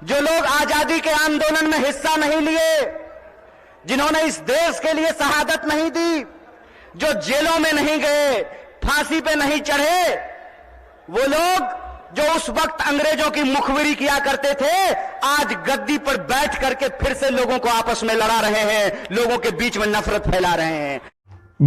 जो लोग आजादी के आंदोलन में हिस्सा नहीं लिए, जिन्होंने इस देश के लिए शहादत नहीं दी, जो जेलों में नहीं गए, फांसी पे नहीं चढ़े, वो लोग जो उस वक्त अंग्रेजों की मुखबिरी किया करते थे, आज गद्दी पर बैठ करके फिर से लोगों को आपस में लड़ा रहे हैं, लोगों के बीच में नफरत फैला रहे हैं।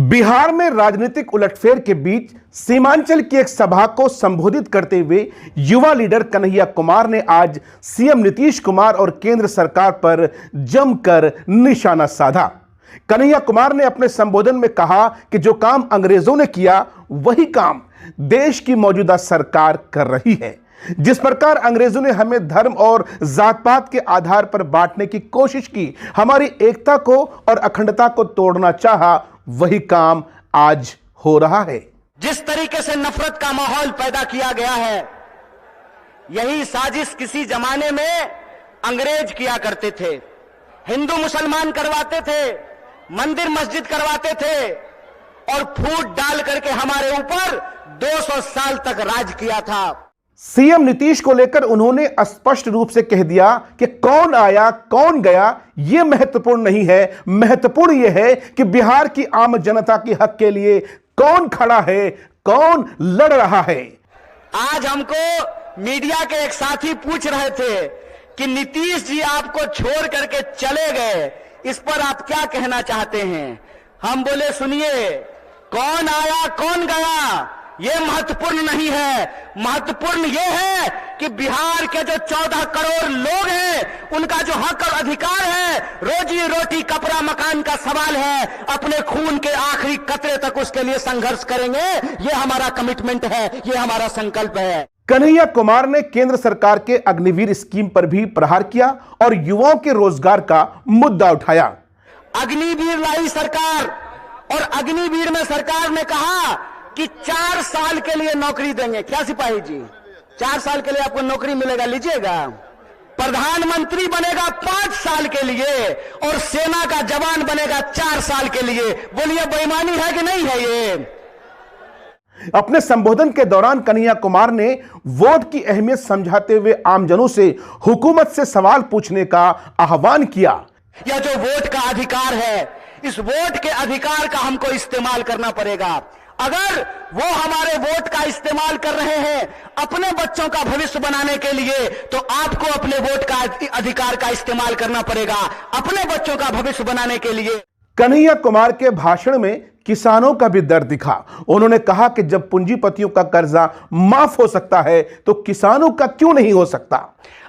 बिहार में राजनीतिक उलटफेर के बीच सीमांचल की एक सभा को संबोधित करते हुए युवा लीडर कन्हैया कुमार ने आज सीएम नीतीश कुमार और केंद्र सरकार पर जमकर निशाना साधा। कन्हैया कुमार ने अपने संबोधन में कहा कि जो काम अंग्रेजों ने किया वही काम देश की मौजूदा सरकार कर रही है। जिस प्रकार अंग्रेजों ने हमें धर्म और जात पात के आधार पर बांटने की कोशिश की, हमारी एकता को और अखंडता को तोड़ना चाहा, वही काम आज हो रहा है। जिस तरीके से नफरत का माहौल पैदा किया गया है, यही साजिश किसी जमाने में अंग्रेज किया करते थे। हिंदू मुसलमान करवाते थे, मंदिर मस्जिद करवाते थे और फूट डाल करके हमारे ऊपर 200 साल तक राज किया था। सीएम नीतीश को लेकर उन्होंने स्पष्ट रूप से कह दिया कि कौन आया कौन गया यह महत्वपूर्ण नहीं है, महत्वपूर्ण यह है कि बिहार की आम जनता के हक के लिए कौन खड़ा है, कौन लड़ रहा है। आज हमको मीडिया के एक साथी पूछ रहे थे कि नीतीश जी आपको छोड़ करके चले गए, इस पर आप क्या कहना चाहते हैं। हम बोले सुनिए, कौन आया कौन गया यह महत्वपूर्ण नहीं है, महत्वपूर्ण यह है कि बिहार के जो 14 करोड़ लोग हैं उनका जो हक और अधिकार है, रोजी रोटी कपड़ा मकान का सवाल है, अपने खून के आखिरी कतरे तक उसके लिए संघर्ष करेंगे। यह हमारा कमिटमेंट है, यह हमारा संकल्प है। कन्हैया कुमार ने केंद्र सरकार के अग्निवीर स्कीम पर भी प्रहार किया और युवाओं के रोजगार का मुद्दा उठाया। अग्निवीर लाई सरकार और अग्निवीर में सरकार ने कहा कि 4 साल के लिए नौकरी देंगे। क्या सिपाही जी, 4 साल के लिए आपको नौकरी मिलेगा, लीजिएगा। प्रधानमंत्री बनेगा 5 साल के लिए और सेना का जवान बनेगा 4 साल के लिए। बोलिए बेईमानी है कि नहीं है ये। अपने संबोधन के दौरान कन्हैया कुमार ने वोट की अहमियत समझाते हुए आमजनों से हुकूमत से सवाल पूछने का आह्वान किया। यह जो वोट का अधिकार है, इस वोट के अधिकार का हमको इस्तेमाल करना पड़ेगा। अगर वो हमारे वोट का इस्तेमाल कर रहे हैं अपने बच्चों का भविष्य बनाने के लिए, तो आपको अपने वोट का अधिकार का इस्तेमाल करना पड़ेगा अपने बच्चों का भविष्य बनाने के लिए। कन्हैया कुमार के भाषण में किसानों का भी दर्द दिखा। उन्होंने कहा कि जब पूंजीपतियों का कर्जा माफ हो सकता है तो किसानों का क्यों नहीं हो सकता।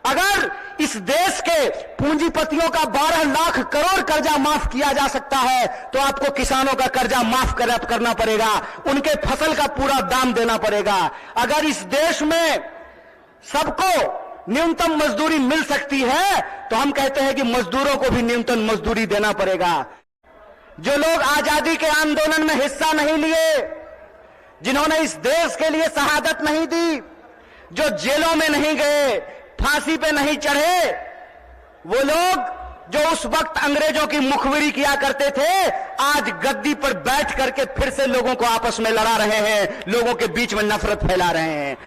अगर इस देश के पूंजीपतियों का 12 लाख करोड़ कर्जा माफ किया जा सकता है तो आपको किसानों का कर्जा माफ करना पड़ेगा, उनके फसल का पूरा दाम देना पड़ेगा। अगर इस देश में सबको न्यूनतम मजदूरी मिल सकती है तो हम कहते हैं कि मजदूरों को भी न्यूनतम मजदूरी देना पड़ेगा। जो लोग आजादी के आंदोलन में हिस्सा नहीं लिए, जिन्होंने इस देश के लिए शहादत नहीं दी, जो जेलों में नहीं गए, फांसी पे नहीं चढ़े, वो लोग जो उस वक्त अंग्रेजों की मुखबिरी किया करते थे, आज गद्दी पर बैठ करके फिर से लोगों को आपस में लड़ा रहे हैं, लोगों के बीच में नफरत फैला रहे हैं।